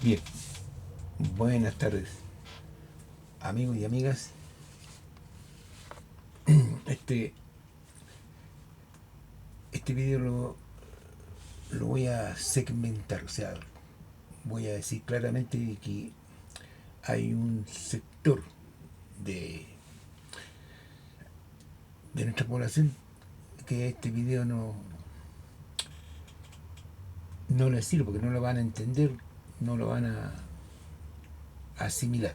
Bien, buenas tardes, amigos y amigas. Este, este video lo voy a segmentar, o sea, voy a decir claramente que hay un sector de, de nuestra población que este video no les sirve porque no lo van a entender, no lo van a asimilar.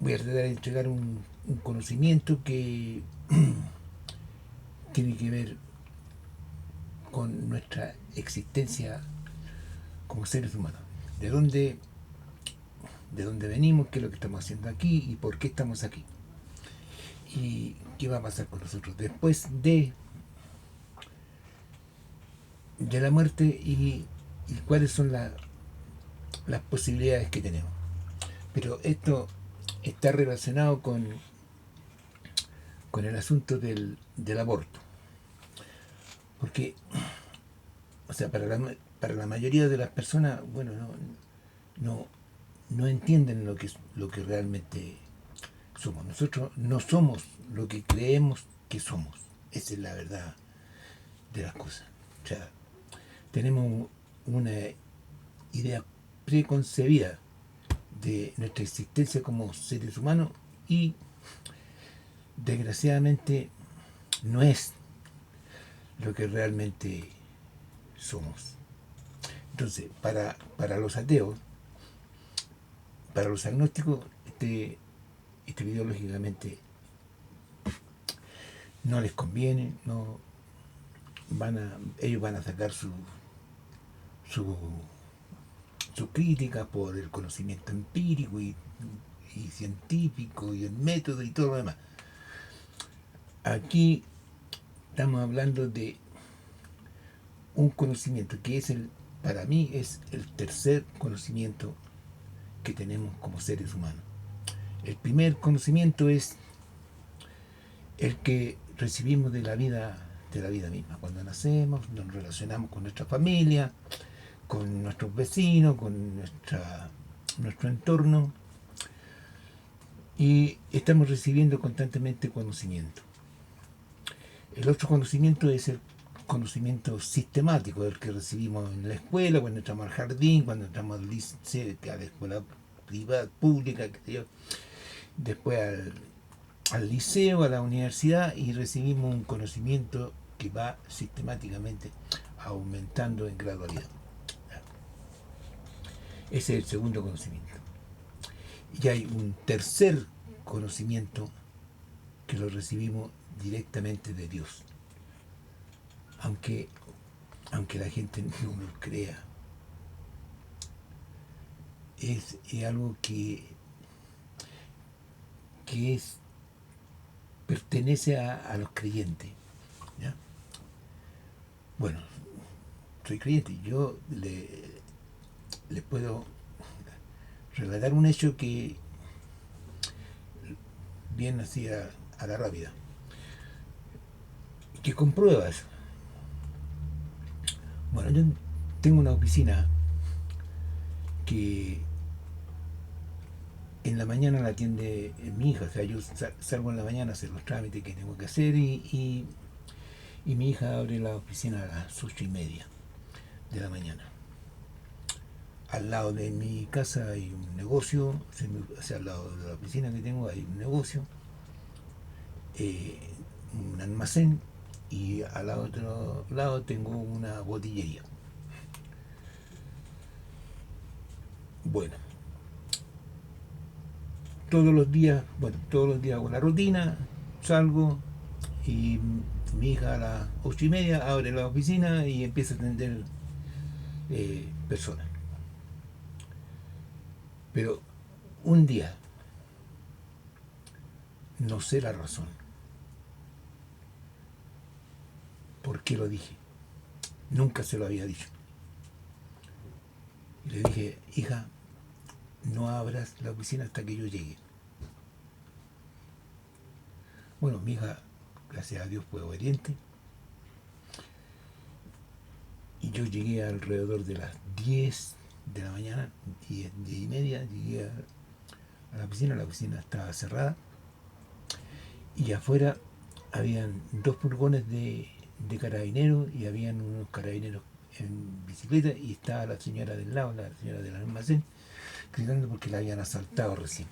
Voy a tratar de entregar un conocimiento que tiene que ver con nuestra existencia como seres humanos. ¿De dónde, de dónde venimos? ¿Qué es lo que estamos haciendo aquí? ¿Y por qué estamos aquí? ¿Y qué va a pasar con nosotros después de la muerte? Y cuáles son las posibilidades que tenemos? Pero esto está relacionado con el asunto del aborto. Porque, o sea, para la mayoría de las personas, bueno, no, no entienden lo que realmente somos. Nosotros no somos lo que creemos que somos. Esa es la verdad de las cosas. O sea, tenemos una idea preconcebida de nuestra existencia como seres humanos y desgraciadamente no es lo que realmente somos. Entonces, para los ateos, para los agnósticos, este video lógicamente no les conviene, no ellos van a sacar su, su crítica por el conocimiento empírico y científico y el método y todo lo demás. Aquí estamos hablando de un conocimiento que para mí es el tercer conocimiento que tenemos como seres humanos. El primer conocimiento es el que recibimos de la vida misma. Cuando nacemos, nos relacionamos con nuestra familia, con nuestros vecinos, con nuestro entorno, y estamos recibiendo constantemente conocimiento. El otro conocimiento es el conocimiento sistemático, el que recibimos en la escuela, cuando entramos al jardín, cuando entramos al liceo, a la escuela privada, pública, después al liceo, a la universidad, y recibimos un conocimiento que va sistemáticamente aumentando en gradualidad. Ese es el segundo conocimiento. Y hay un tercer conocimiento que lo recibimos directamente de Dios, aunque, aunque la gente no lo crea. Es algo que pertenece a los creyentes. ¿Ya? Bueno, soy creyente y yo le puedo relatar un hecho que viene así a la rápida, que comprueba eso. Bueno, yo tengo una oficina que en la mañana la atiende mi hija, o sea, yo salgo en la mañana a hacer los trámites que tengo que hacer y mi hija abre la oficina a las 8:30 de la mañana. Al lado de mi casa hay un negocio, o sea, al lado de la oficina que tengo hay un negocio, eh, un almacén, y al otro lado tengo una botillería. Bueno, todos los días hago la rutina, salgo y mi hija a las 8:30 abre la oficina y empieza a atender personas. Pero un día, no sé la razón, por qué lo dije, nunca se lo había dicho. Y le dije, hija, no abras la oficina hasta que yo llegue. Bueno, mi hija, gracias a Dios, fue obediente yo llegué alrededor de las 10 de la mañana, 10, 10:30, llegué a la oficina estaba cerrada y afuera habían dos furgones de carabineros y habían unos carabineros en bicicleta y estaba la señora del lado, la señora del almacén, gritando porque la habían asaltado recién.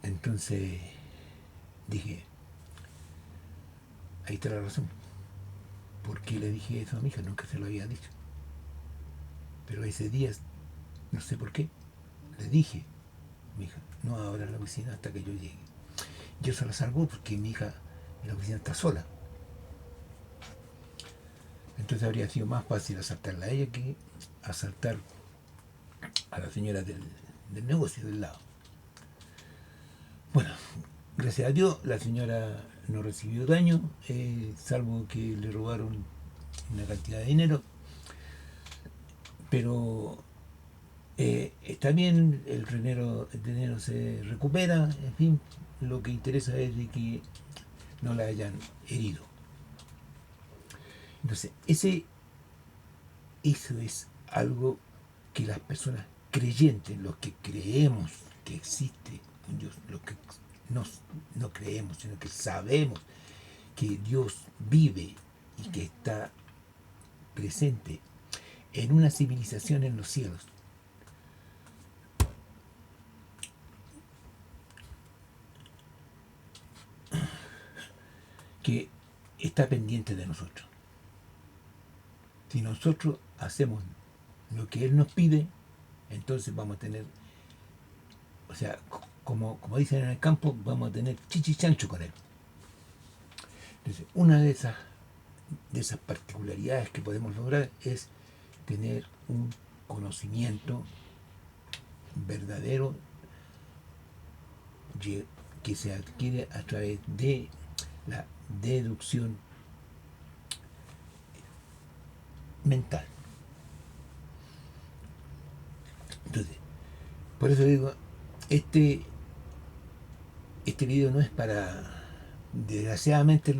Entonces dije, ahí está la razón. ¿Por qué le dije eso a mi hija? Nunca se lo había dicho. Pero ese día, no sé por qué, le dije, mi hija, no abra la oficina hasta que yo llegue. Yo se la salvo porque mi hija en la oficina está sola. Entonces habría sido más fácil asaltarla a ella que asaltar a la señora del negocio del lado. Bueno, gracias a Dios la señora no recibió daño, salvo que le robaron una cantidad de dinero, pero está bien, el dinero se recupera, en fin, lo que interesa es de que no la hayan herido. Entonces, eso es algo que las personas creyentes, los que creemos que existe un Dios, los que no creemos, sino que sabemos que Dios vive y que está presente en una civilización en los cielos, que está pendiente de nosotros. Si nosotros hacemos lo que Él nos pide, entonces vamos a tener, o sea, como dicen en el campo, vamos a tener chichichancho con Él. Entonces, una de esas particularidades que podemos lograr es tener un conocimiento verdadero que se adquiere a través de la deducción mental. Entonces, por eso digo, este video no es para, desgraciadamente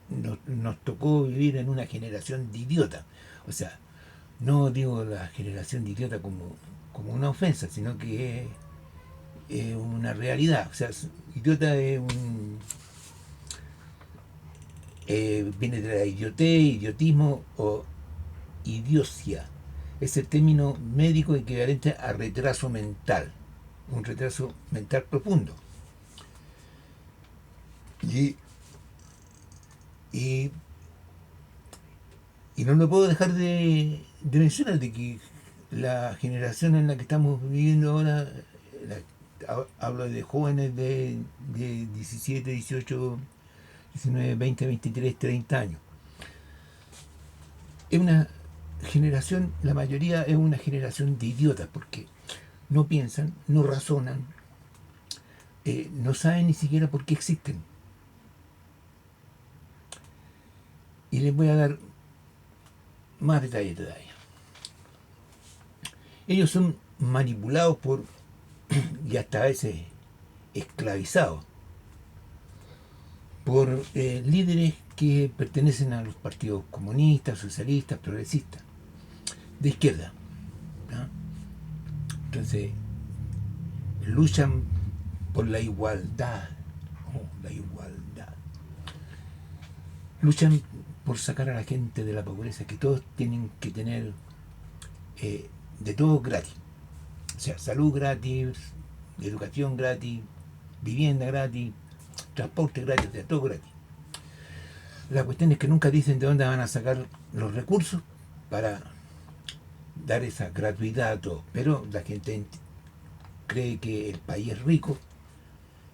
nos tocó vivir en una generación de idiotas. O sea, no digo la generación de idiotas como una ofensa, sino que es una realidad. O sea, idiota es viene de la idiotez, idiotismo o idiocia. Es el término médico equivalente a retraso mental, un retraso mental profundo. Y, y, y no me puedo dejar de mencionar de que la generación en la que estamos viviendo ahora, hablo de jóvenes de 17, 18, 19, 20, 23, 30 años. Es una generación, la mayoría es una generación de idiotas porque no piensan, no razonan, no saben ni siquiera por qué existen. Y les voy a dar más detalles todavía. Ellos son manipulados y hasta a veces esclavizados por líderes que pertenecen a los partidos comunistas, socialistas, progresistas, de izquierda, ¿no? Entonces, luchan por la igualdad, la igualdad. Luchan por sacar a la gente de la pobreza, que todos tienen que tener de todo gratis. O sea, salud gratis, educación gratis, vivienda gratis, transporte gratis, de todo gratis. La cuestión es que nunca dicen de dónde van a sacar los recursos para dar esa gratuidad a todos. Pero la gente cree que el país es rico,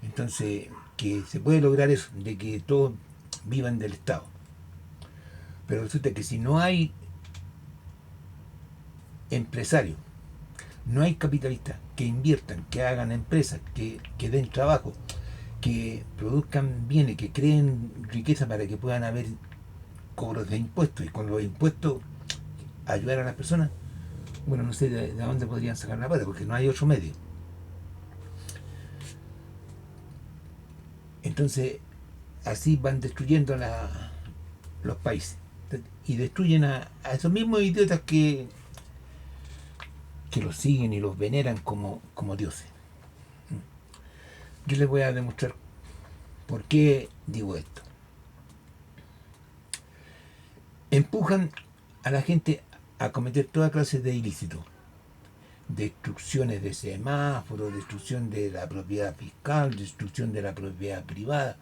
entonces que se puede lograr eso, de que todos vivan del Estado. Pero resulta que si no hay empresarios, no hay capitalistas que inviertan, que hagan empresas, que den trabajo, que produzcan bienes, que creen riqueza para que puedan haber cobros de impuestos y con los impuestos ayudar a las personas, bueno, no sé de dónde podrían sacar la plata porque no hay otro medio. Entonces, así van destruyendo los países. Y destruyen a esos mismos idiotas que los siguen y los veneran como dioses. Yo les voy a demostrar por qué digo esto. Empujan a la gente a cometer toda clase de ilícitos. Destrucciones de semáforos, destrucción de la propiedad fiscal, destrucción de la propiedad privada.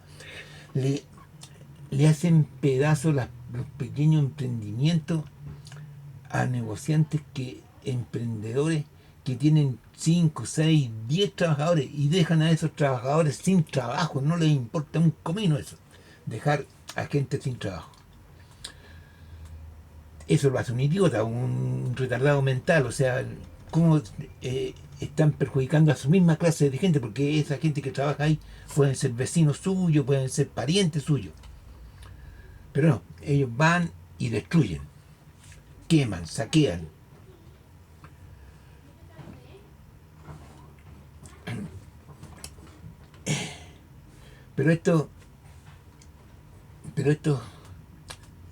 Le hacen pedazos los pequeños emprendimientos a negociantes, emprendedores que tienen 5, 6, 10 trabajadores y dejan a esos trabajadores sin trabajo. No les importa un comino eso, dejar a gente sin trabajo. Eso lo hace un idiota, un retardado mental. O sea, cómo están perjudicando a su misma clase de gente, porque esa gente que trabaja ahí pueden ser vecinos suyos, pueden ser parientes suyos. Pero no, ellos van y destruyen, queman, saquean. Pero estos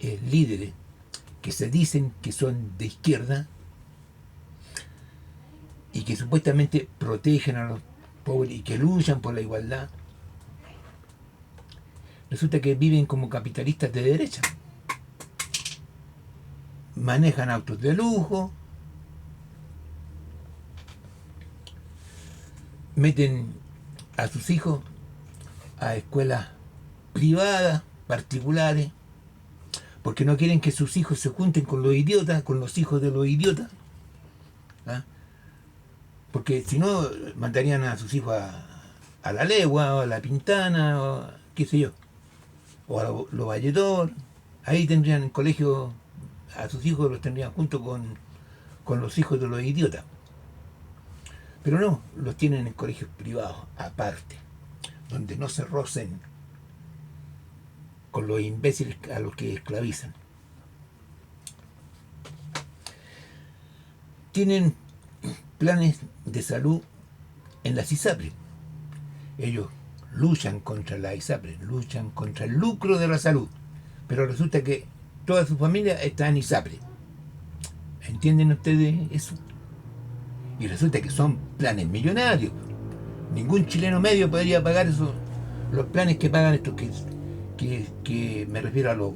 líderes que se dicen que son de izquierda y que supuestamente protegen a los pobres y que luchan por la igualdad, resulta que viven como capitalistas de derecha. Manejan autos de lujo, meten a sus hijos a escuelas privadas, particulares, porque no quieren que sus hijos se junten con los idiotas, con los hijos de los idiotas. ¿Ah? Porque si no, mandarían a sus hijos a la Legua, o a la Pintana, o qué sé yo, o a los Valledor. Ahí tendrían el colegio, a sus hijos los tendrían junto con los hijos de los idiotas. Pero no, los tienen en colegios privados, aparte, donde no se rocen con los imbéciles a los que esclavizan. Tienen planes de salud en las ISAPRE. Ellos luchan contra la ISAPRE, luchan contra el lucro de la salud, pero resulta que toda su familia está en ISAPRE. ¿Entienden ustedes eso? Y resulta que son planes millonarios. Ningún chileno medio podría pagar los planes que pagan estos, que me refiero a los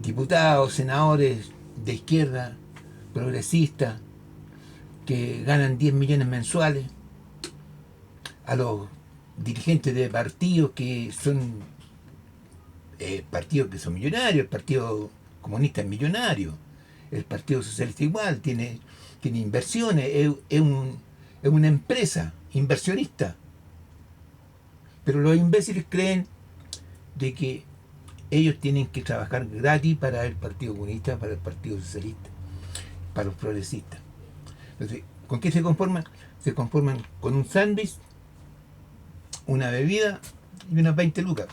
diputados, senadores de izquierda, progresistas, que ganan 10 millones mensuales, a los dirigentes de partidos que son partidos que son millonarios. El Partido Comunista es millonario, el Partido Socialista igual, tiene inversiones, es una empresa inversionista. Pero los imbéciles creen de que ellos tienen que trabajar gratis para el Partido Comunista, para el Partido Socialista, para los progresistas. Entonces, ¿con qué se conforman? Se conforman con un sándwich, una bebida y unas 20 lucas.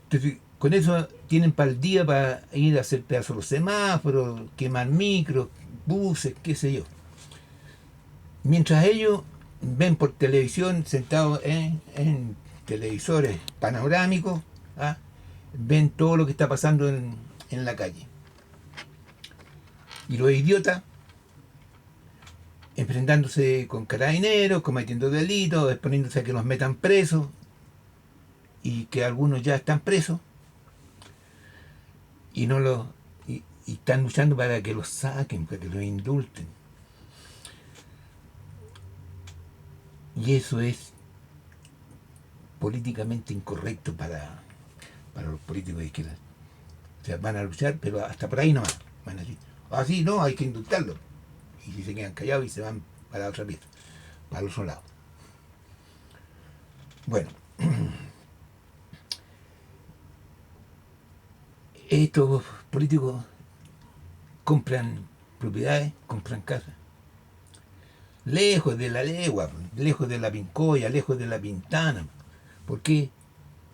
Entonces, con eso tienen para el día para ir a hacer pedazos los semáforos, quemar micros, buses, qué sé yo. Mientras ellos ven por televisión, sentados en televisores panorámicos, ¿ah? Ven todo lo que está pasando en la calle. Y los idiotas enfrentándose con carabineros, cometiendo delitos, exponiéndose a que los metan presos, y que algunos ya están presos, y no los y están luchando para que los saquen, para que los indulten. Y eso es políticamente incorrecto para los políticos de izquierda. O sea, van a luchar, pero hasta por ahí nomás. Van a decir, así no, hay que indultarlo. Y si se quedan callados y se van para la otra pieza, para el otro lado. Bueno, estos políticos compran propiedades, compran casas, lejos de la Legua, lejos de la Pincoya, lejos de la Pintana. ¿Por qué?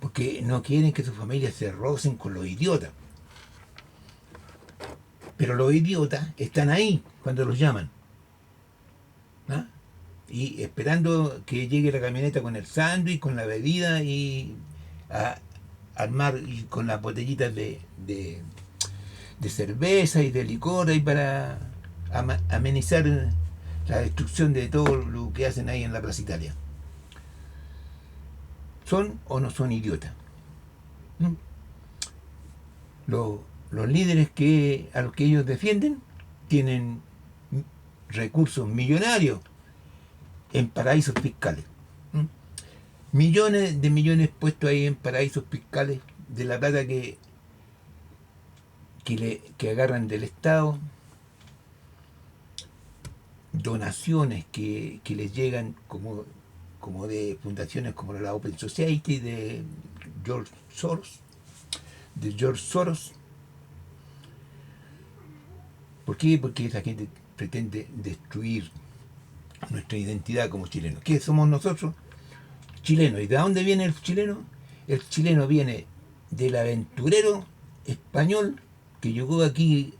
Porque no quieren que sus familias se rocen con los idiotas. Pero los idiotas están ahí cuando los llaman, ¿ah? Y esperando que llegue la camioneta con el sándwich, con la bebida, y a armar y con las botellitas de cerveza y de licor ahí para amenizar la destrucción de todo lo que hacen ahí en la Plaza Italia. ¿Son o no son idiotas? ¿Mm? Los líderes a los que ellos defienden tienen recursos millonarios en paraísos fiscales. ¿Mm? Millones de millones puestos ahí en paraísos fiscales de la plata que agarran del Estado, donaciones que les llegan como de fundaciones como la Open Society George Soros, de George Soros. ¿Por qué? Porque esa gente pretende destruir nuestra identidad como chilenos. ¿Qué somos nosotros? Chilenos. ¿Y de dónde viene el chileno? El chileno viene del aventurero español que llegó aquí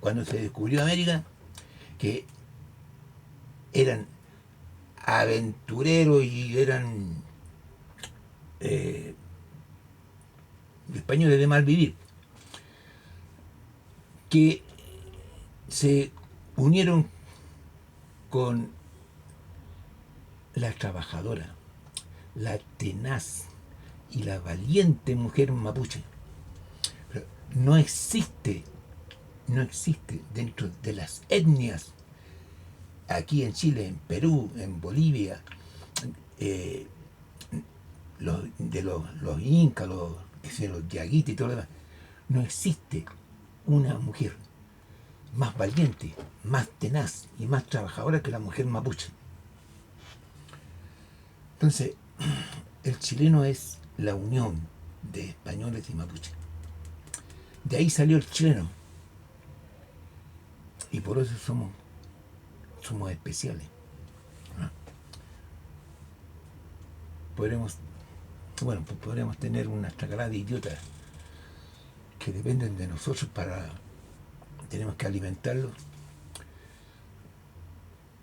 cuando se descubrió América, que eran aventureros y eran eh, españoles de mal vivir, que se unieron con la trabajadora, la tenaz y la valiente mujer mapuche. Pero no existe dentro de las etnias aquí en Chile, en Perú, en Bolivia, eh, los incas, los yaguitas y todo lo demás, no existe una mujer más valiente, más tenaz y más trabajadora que la mujer mapuche. Entonces, el chileno es la unión de españoles y mapuches. De ahí salió el chileno. Y por eso somos especiales. ¿No? Podremos tener una tracalada de idiotas que dependen de nosotros tenemos que alimentarlos,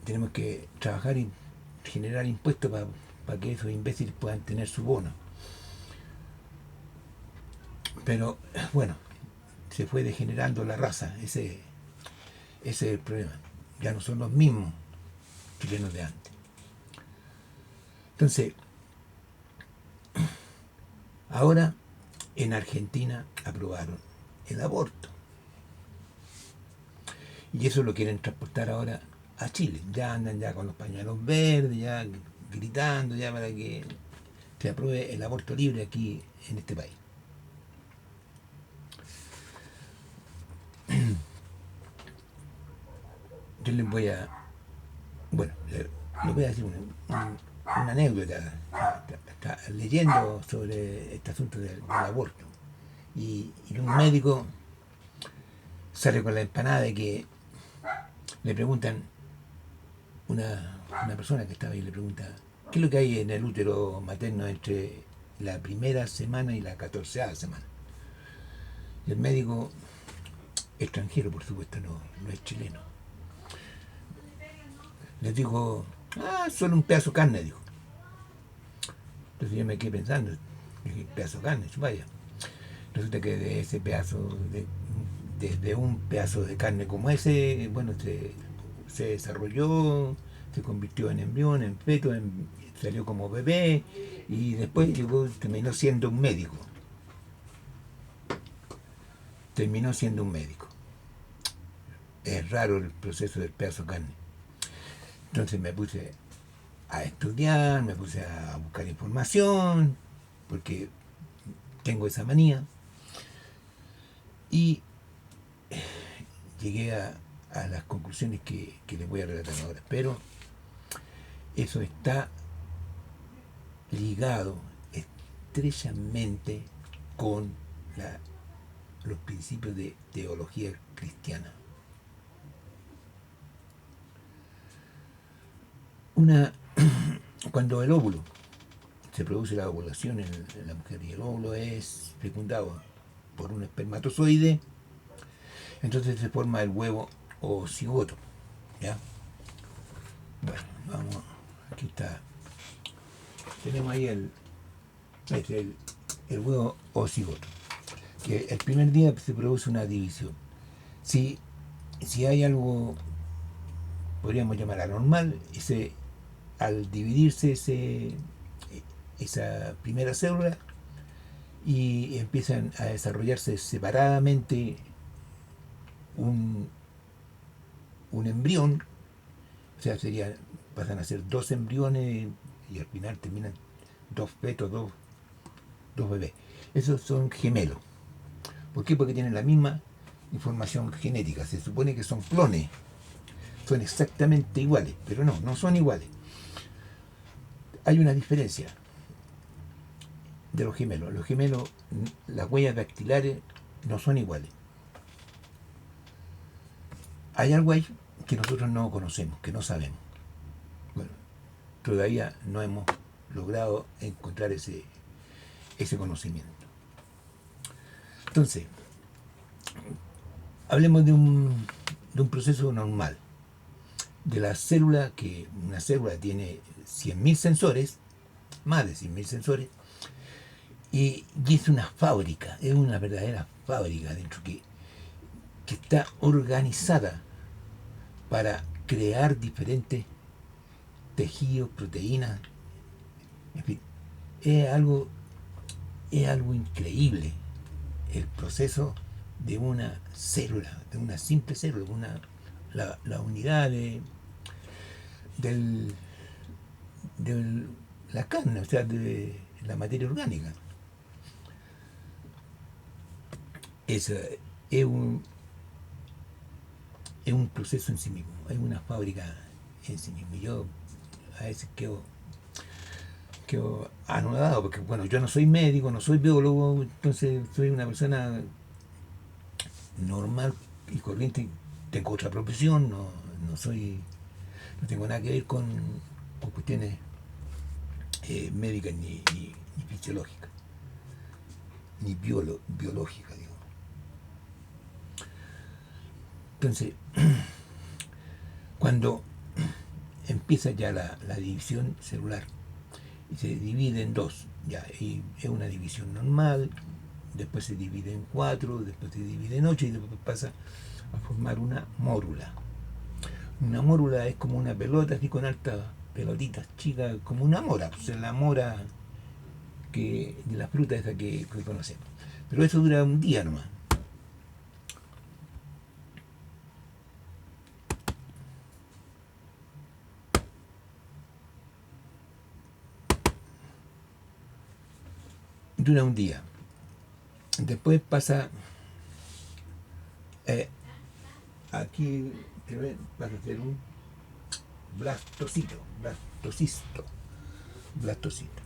tenemos que trabajar y generar impuestos para que esos imbéciles puedan tener su bono. Pero bueno, se fue degenerando la raza, ese es el problema. Ya no son los mismos chilenos de antes. Entonces, ahora en Argentina aprobaron el aborto. Y eso lo quieren transportar ahora a Chile. Ya andan ya con los pañuelos verdes, ya gritando, ya para que se apruebe el aborto libre aquí en este país. Yo les voy a, les voy a decir una anécdota. Está leyendo sobre este asunto del aborto. Y un médico sale con la empanada de que le preguntan, una persona que estaba ahí le pregunta, ¿qué es lo que hay en el útero materno entre la primera semana y la 14ª semana? Y el médico, extranjero por supuesto, no es chileno, les dijo, solo un pedazo de carne, dijo. Entonces yo me quedé pensando, dije, pedazo de carne, vaya. Resulta que de ese pedazo, desde un pedazo de carne como ese, bueno, se desarrolló, se convirtió en embrión, en feto, salió como bebé y después terminó siendo un médico. Terminó siendo un médico. Es raro el proceso del pedazo de carne. Entonces me puse a estudiar, me puse a buscar información, porque tengo esa manía, y llegué a las conclusiones que les voy a relatar ahora. Pero eso está ligado estrechamente con los principios de teología cristiana. Cuando el óvulo se produce la ovulación en la mujer y el óvulo es fecundado por un espermatozoide, entonces se forma el huevo o cigoto. ¿Ya? Bueno, vamos, aquí está. Tenemos ahí Es el huevo ocigoto. Que el primer día se produce una división. Si, si hay algo, podríamos llamar anormal, al dividirse esa primera célula y empiezan a desarrollarse separadamente un, un embrión, o sea, pasan a ser dos embriones y al final terminan dos fetos, dos bebés. Esos son gemelos. ¿Por qué? Porque tienen la misma información genética. Se supone que son clones, son exactamente iguales, pero no, no son iguales. Hay una diferencia de los gemelos. Los gemelos, las huellas dactilares no son iguales. Hay algo ahí que nosotros no conocemos, que no sabemos. Bueno, todavía no hemos logrado encontrar ese conocimiento. Entonces, hablemos de un proceso normal. De la célula, que una célula tiene 100.000 sensores, más de 100.000 sensores, y es una fábrica, es una verdadera fábrica dentro que está organizada para crear diferentes tejidos, proteínas, en fin, es algo, es algo increíble el proceso de una célula, de una simple célula, la unidad del, de la carne, o sea, de la materia orgánica. Es, es, un, es un proceso en sí mismo, es una fábrica en sí mismo. Yo a veces quedo anonadado porque, bueno, yo no soy médico, no soy biólogo, entonces soy una persona normal y corriente, tengo otra profesión, no soy, no tengo nada que ver con cuestiones médicas ni fisiológicas, ni biológicas, digo. Entonces, cuando empieza ya la división celular y se divide en dos, ya y es una división normal, después se divide en cuatro, después se divide en ocho y después pasa a formar una mórula. Una mórula es como una pelota así con altas pelotitas chicas, como una mora, pues es la mora de la fruta esa que conocemos. Pero eso dura un día nomás. Dura un día. Después pasa eh, aquí pasa a ser un blastocito, blastocito.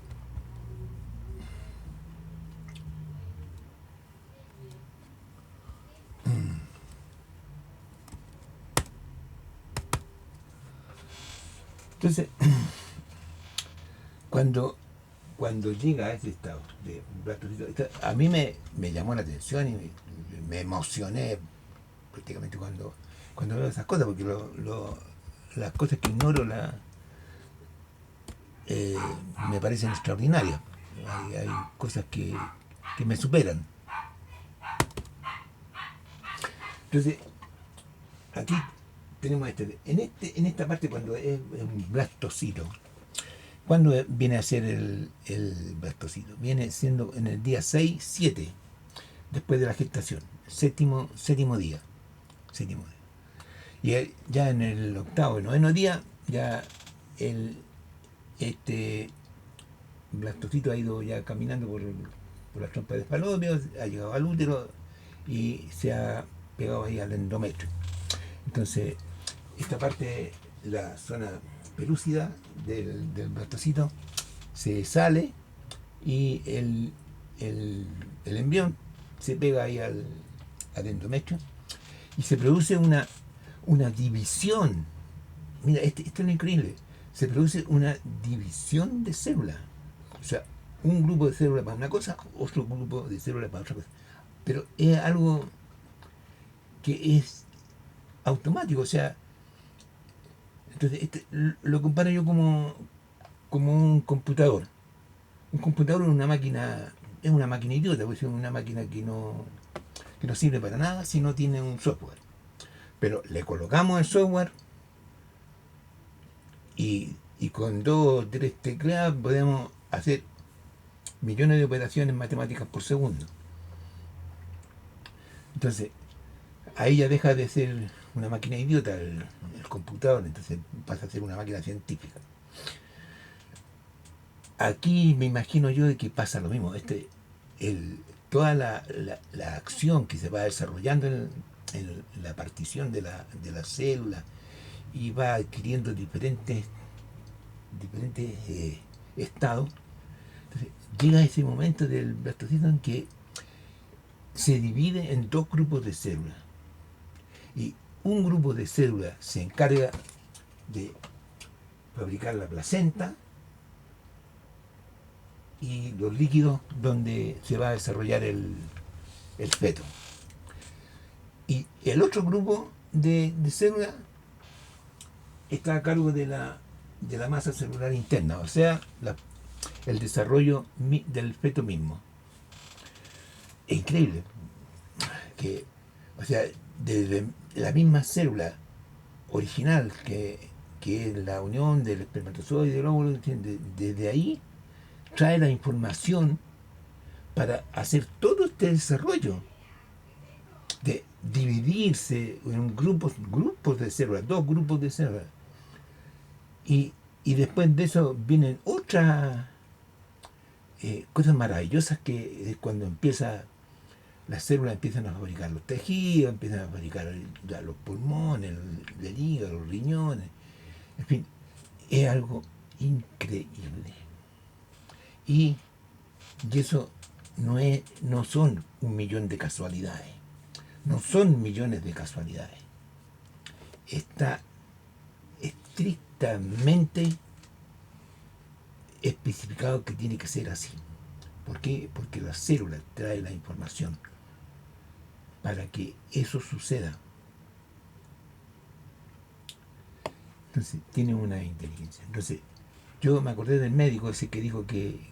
Entonces, cuando, cuando llega a ese estado de blastocito, a mí me llamó la atención y me emocioné prácticamente cuando veo esas cosas, porque las cosas que ignoro eh, me parecen extraordinarias. Hay cosas que me superan. Entonces, aquí tenemos en esta parte cuando es un blastocito. ¿Cuándo viene a ser el blastocito? Viene siendo en el día 6 7 después de la gestación, séptimo día. Séptimo día. Y ya en el octavo y noveno día, ya el, este blastocito ha ido ya caminando por las trompas de falopio, ha llegado al útero y se ha pegado ahí al endometrio. Entonces, esta parte, la zona pelúcida del blastocito, se sale y el embrión se pega ahí al endometrio y se produce una división. Mira, esto es lo increíble. Se produce una división de células. O sea, un grupo de células para una cosa, otro grupo de células para otra cosa. Pero es algo que es automático. O sea, entonces lo comparo yo como un computador. Un computador es una máquina idiota, pues es una máquina que no sirve para nada si no tiene un software. Pero le colocamos el software y con dos o tres teclas podemos hacer millones de operaciones matemáticas por segundo. Entonces, ahí ya deja de ser una máquina idiota el computador, entonces pasa a ser una máquina científica. Aquí me imagino yo de que pasa lo mismo. Toda la acción que se va desarrollando en la partición de la célula y va adquiriendo diferentes estados. Entonces, llega ese momento del blastocito en que se divide en dos grupos de células. Y un grupo de células se encarga de fabricar la placenta y los líquidos donde se va a desarrollar el feto. Y el otro grupo de células está a cargo de la masa celular interna, o sea, el desarrollo del feto mismo. Es increíble que, o sea, desde la misma célula original que es la unión del espermatozoide y del óvulo, desde ahí trae la información para hacer todo este desarrollo de dividirse en grupos de células, dos grupos de células. Y después de eso vienen otras cosas maravillosas que es cuando las células empiezan a fabricar los tejidos, empiezan a fabricar los pulmones, el hígado, los riñones, en fin, es algo increíble. Y, y eso no son un millón de casualidades, no son millones de casualidades. Está estrictamente especificado que tiene que ser así. ¿Por qué? Porque la célula trae la información para que eso suceda. Entonces, tiene una inteligencia. Entonces, yo me acordé del médico ese que dijo que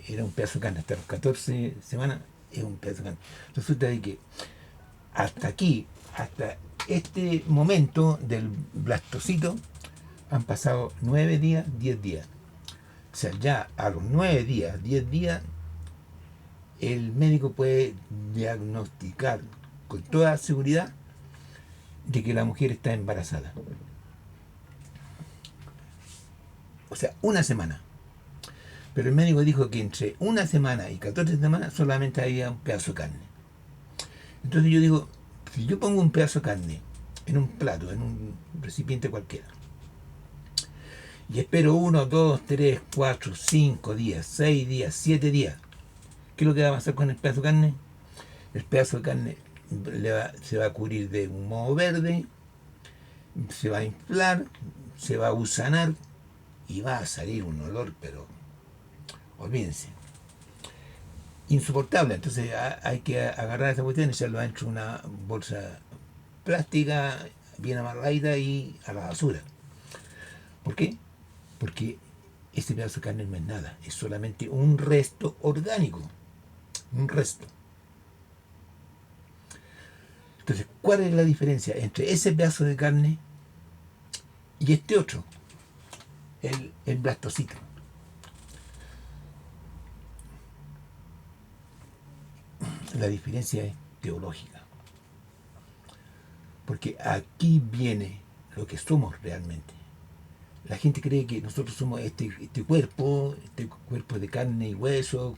era un pedazo de carne. Hasta las 14 semanas es un pedazo de carne. Resulta de que hasta aquí, hasta este momento del blastocito, han pasado 9 días, 10 días. O sea, ya a los 9 días, 10 días, el médico puede diagnosticar con toda seguridad de que la mujer está embarazada. O sea, una semana. Pero el médico dijo que entre una semana y 14 semanas solamente había un pedazo de carne. Entonces yo digo, si yo pongo un pedazo de carne en un plato, en un recipiente cualquiera, y espero 1, 2, 3, 4, 5 días, 6 días, 7 días, ¿qué es lo que va a pasar con el pedazo de carne? El pedazo de carne se va a cubrir de un moho verde, se va a inflar, se va a gusanar y va a salir un olor, pero olvídense, insoportable. Entonces hay que agarrar esa cuestión y echarlo dentro de una bolsa plástica bien amarradita y a la basura. ¿Por qué? Porque este pedazo de carne no es nada, es solamente un resto orgánico, un resto. Entonces, ¿cuál es la diferencia entre ese pedazo de carne y este otro, el blastocito? La diferencia es teológica, porque aquí viene lo que somos realmente. La gente cree que nosotros somos este cuerpo de carne y hueso,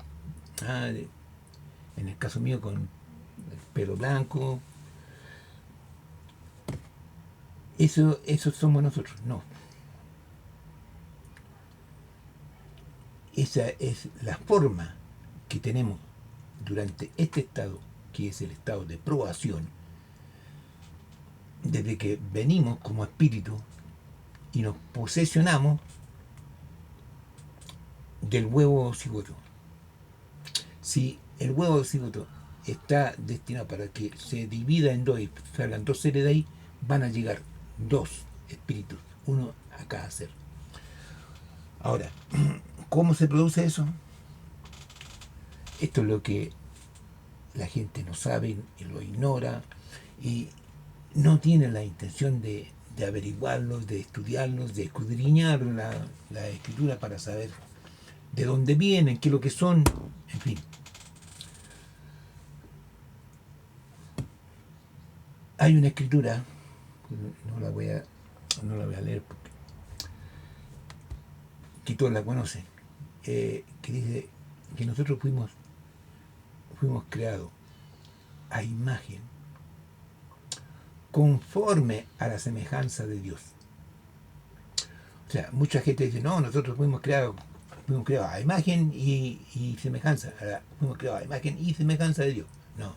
en el caso mío con el pelo blanco. Eso somos nosotros. No. Esa es la forma que tenemos durante este estado, que es el estado de probación, desde que venimos como espíritu y nos posesionamos del huevo cigoto. Si el huevo cigoto está destinado para que se divida en dos y salgan dos seres de ahí, van a llegar dos espíritus, uno a cada ser. Ahora, ¿Cómo se produce eso? Esto es lo que la gente no sabe y lo ignora y no tiene la intención de averiguarlos, de estudiarlos, de escudriñar la escritura para saber de dónde vienen, qué es lo que son, en fin. Hay una escritura, no la voy a leer porque que todos la conocen, que dice que nosotros fuimos creados a imagen conforme a la semejanza de Dios. O sea, mucha gente dice, no, nosotros fuimos creados a imagen y semejanza. Ahora, fuimos creados a imagen y semejanza de Dios. No.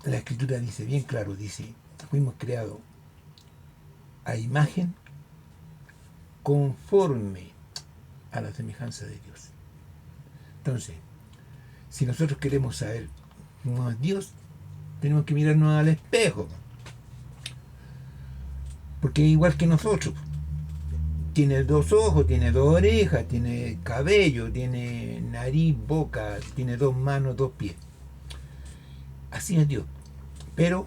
La escritura dice bien claro, dice, fuimos creados a imagen conforme a la semejanza de Dios. Entonces, si nosotros queremos saber cómo es Dios, tenemos que mirarnos al espejo, porque es igual que nosotros. Tiene dos ojos, tiene dos orejas, tiene cabello, tiene nariz, boca, tiene dos manos, dos pies. Así es Dios. Pero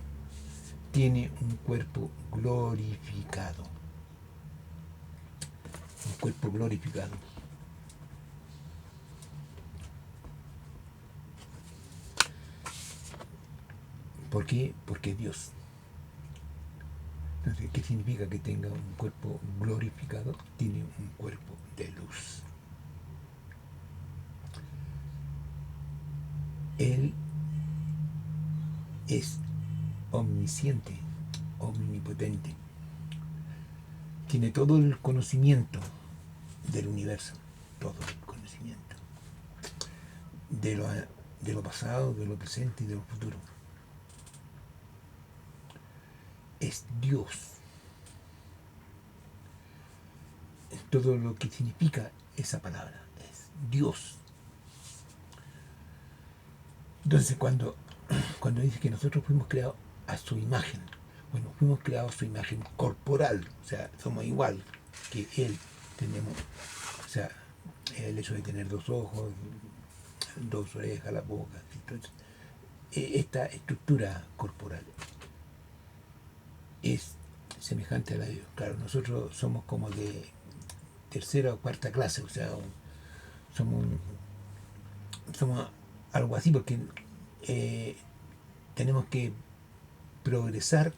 tiene un cuerpo glorificado. Un cuerpo glorificado. ¿Por qué? Porque es Dios. Entonces, ¿qué significa que tenga un cuerpo glorificado? Tiene un cuerpo de luz. Él es omnisciente, omnipotente. Tiene todo el conocimiento del universo, todo el conocimiento de lo pasado, de lo presente y de lo futuro. Es Dios. Es todo lo que significa esa palabra. Es Dios. Entonces, cuando dice que nosotros fuimos creados a su imagen, bueno, fuimos creados a su imagen corporal, o sea, somos igual que Él. Tenemos, o sea, el hecho de tener dos ojos, dos orejas, la boca, entonces, esta estructura corporal es semejante a la de Dios. Claro, nosotros somos como de tercera o cuarta clase, o sea, somos, somos algo así porque eh, tenemos que progresar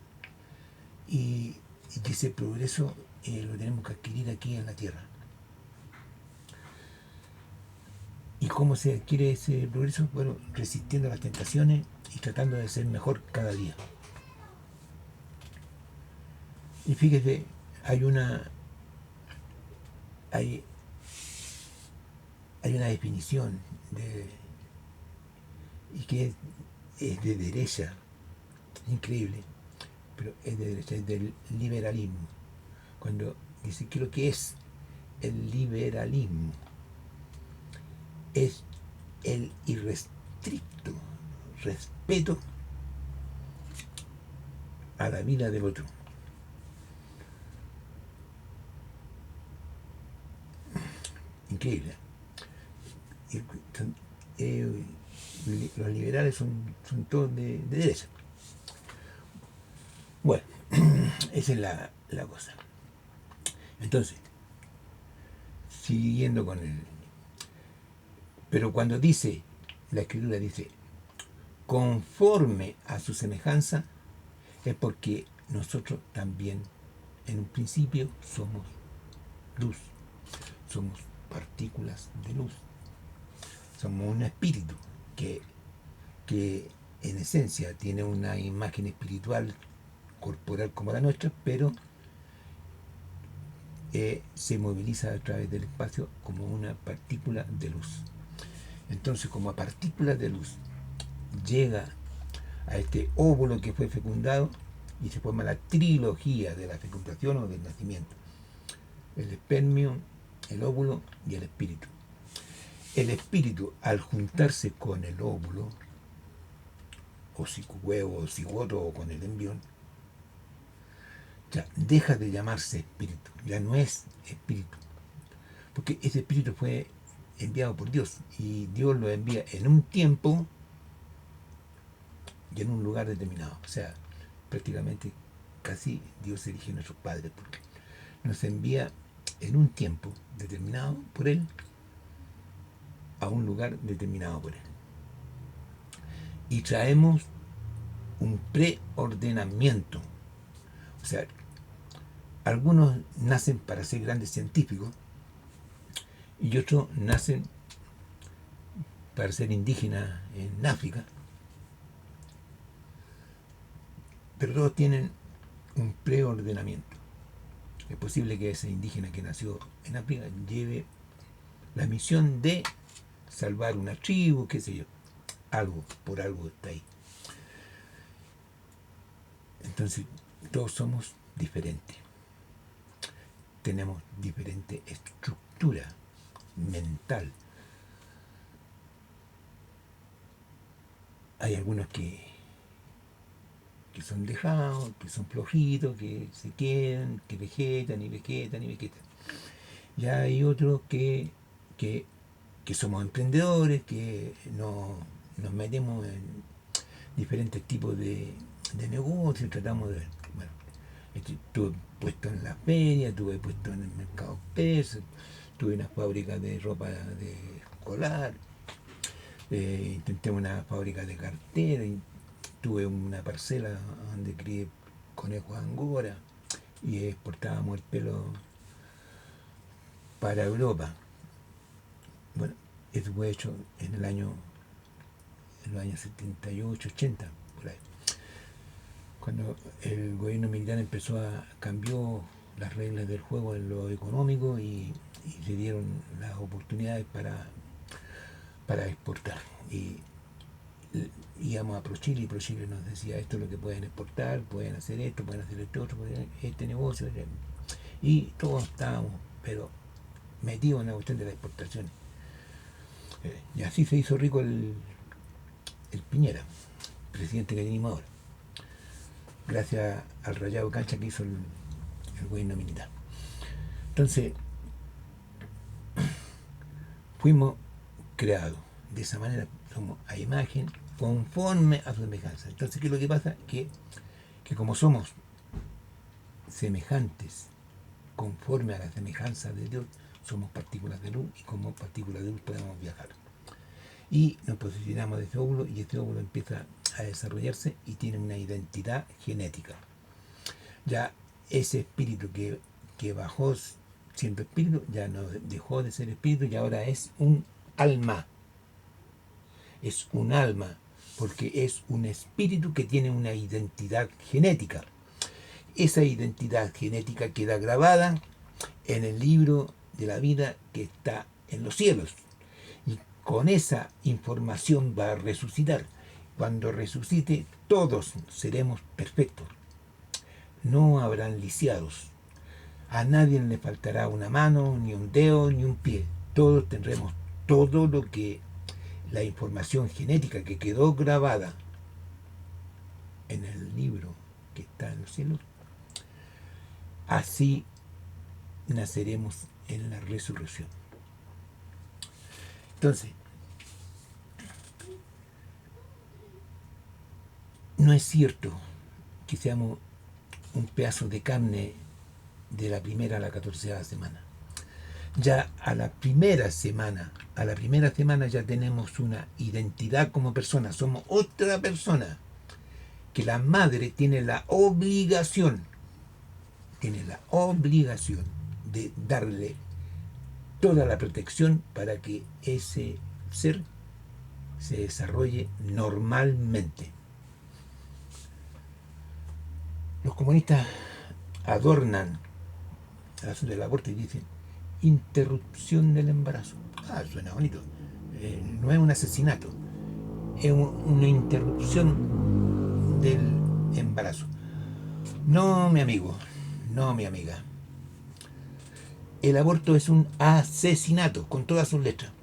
y que ese progreso lo tenemos que adquirir aquí en la tierra. ¿Y cómo se adquiere ese progreso? Bueno, resistiendo a las tentaciones y tratando de ser mejor cada día. Y fíjese, hay, hay una definición y que es de derecha, increíble, pero es de derecha, es del liberalismo. Cuando dice que lo que es el liberalismo es el irrestricto respeto a la vida del otro. Increíble. Eh, los liberales son todos de derecha. Bueno, esa es la cosa. Entonces, siguiendo con el... Pero cuando dice, la escritura dice, conforme a su semejanza, es porque nosotros también, en un principio, somos luz. Somos partículas de luz. Somos un espíritu que en esencia tiene una imagen espiritual corporal como la nuestra, pero se moviliza a través del espacio como una partícula de luz. Entonces, como partícula de luz llega a este óvulo que fue fecundado y se forma la trilogía de la fecundación o del nacimiento: el espermio, el óvulo y el espíritu. El espíritu, al juntarse con el óvulo, o huevo, o cigoto, o con el embrión, ya deja de llamarse espíritu, ya no es espíritu, porque ese espíritu fue enviado por Dios y Dios lo envía en un tiempo y en un lugar determinado. O sea, prácticamente casi Dios eligió a nuestros padres porque nos envía en un tiempo determinado por Él a un lugar determinado por Él. Y traemos un preordenamiento. O sea, algunos nacen para ser grandes científicos y otros nacen para ser indígenas en África, pero todos tienen un preordenamiento. Es posible que ese indígena que nació en África lleve la misión de salvar una tribu, qué sé yo, algo, por algo está ahí. Entonces, todos somos diferentes, tenemos diferente estructura mental. Hay algunos que son dejados, que son flojitos, que se quedan, que vegetan y vegetan y vegetan. Ya hay otros que, que somos emprendedores, que nos metemos en diferentes tipos de negocios, tratamos de, bueno, estuve puesto en la feria, estuve puesto en el mercado peso, tuve una fábrica de ropa de escolar, intenté una fábrica de cartera, y tuve una parcela donde crié conejos angora y exportábamos el pelo para Europa. Bueno, eso fue hecho en los años 78, 80, por ahí. Cuando el gobierno militar cambió las reglas del juego en lo económico y se dieron las oportunidades para exportar. Y íbamos a ProChile y ProChile nos decía esto es lo que pueden exportar, pueden hacer esto otro, pueden hacer este negocio. Y todos estábamos, pero metidos en la cuestión de la exportación. Y así se hizo rico el Piñera, presidente que tenemos ahora, gracias al rayado cancha que hizo el gobierno militar. Entonces, fuimos creados de esa manera, somos a imagen conforme a su semejanza. Entonces, ¿qué es lo que pasa? Que como somos semejantes conforme a la semejanza de Dios, somos partículas de luz y como partículas de luz podemos viajar. Y nos posicionamos de ese óvulo y este óvulo empieza a desarrollarse y tiene una identidad genética. Ya ese espíritu que bajó siendo espíritu, ya no dejó de ser espíritu y ahora es un alma. Es un alma, porque es un espíritu que tiene una identidad genética. Esa identidad genética queda grabada en el libro de la vida que está en los cielos. Y con esa información va a resucitar. Cuando resucite, todos seremos perfectos. No habrán lisiados. A nadie le faltará una mano, ni un dedo, ni un pie. Todos tendremos todo lo que la información genética que quedó grabada en el libro que está en los cielos. Así naceremos en la resurrección. Entonces, no es cierto que seamos un pedazo de carne de la primera a la 14ª semana. Ya a la primera semana ya tenemos una identidad como persona, somos otra persona, que la madre tiene la obligación de darle toda la protección para que ese ser se desarrolle normalmente. Los comunistas adornan el asunto del aborto y dicen interrupción del embarazo. Ah, suena bonito. No es un asesinato, es una interrupción del embarazo. No, mi amigo, no, mi amiga. El aborto es un asesinato, con todas sus letras.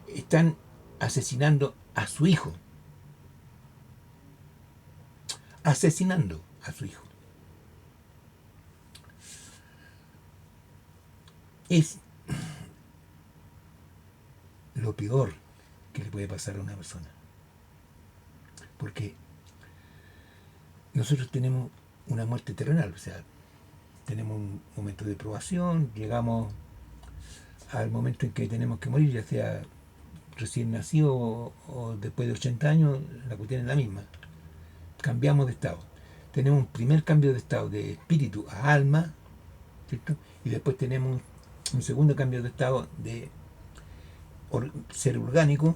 Están asesinando a su hijo. Asesinando a su hijo. Es lo peor que le puede pasar a una persona. Porque nosotros tenemos una muerte terrenal, o sea, tenemos un momento de probación, llegamos al momento en que tenemos que morir, ya sea recién nacido o después de 80 años, la cuestión es la misma. Cambiamos de estado. Tenemos un primer cambio de estado de espíritu a alma, ¿cierto? Y después tenemos un segundo cambio de estado de ser orgánico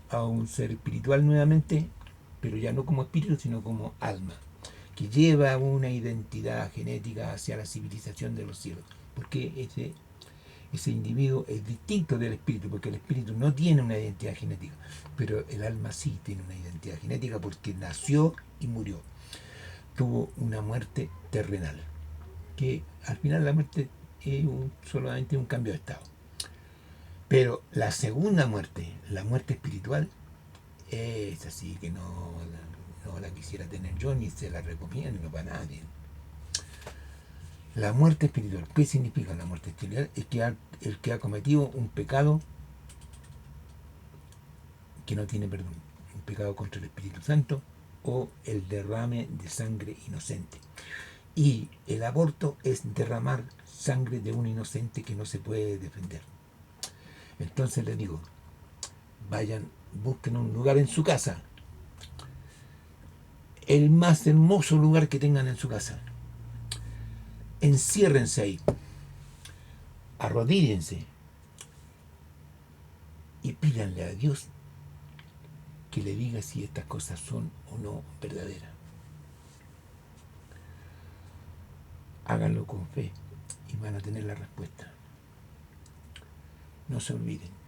a un ser espiritual nuevamente, pero ya no como espíritu, sino como alma, que lleva una identidad genética hacia la civilización de los cielos. Porque ese individuo es distinto del espíritu, porque el espíritu no tiene una identidad genética, pero el alma sí tiene una identidad genética porque nació y murió. Tuvo una muerte terrenal, que al final la muerte es solamente un cambio de estado. Pero la segunda muerte, la muerte espiritual, es así que no la quisiera tener yo ni se la recomiendo para nadie. La muerte espiritual, ¿qué significa la muerte espiritual? Es que el que ha cometido un pecado que no tiene perdón, un pecado contra el Espíritu Santo o el derrame de sangre inocente. Y el aborto es derramar sangre de un inocente que no se puede defender. Entonces les digo, vayan, busquen un lugar en su casa, el más hermoso lugar que tengan en su casa. Enciérrense ahí, arrodíllense y pídanle a Dios que le diga si estas cosas son o no verdaderas. Háganlo con fe y van a tener la respuesta. No se olviden.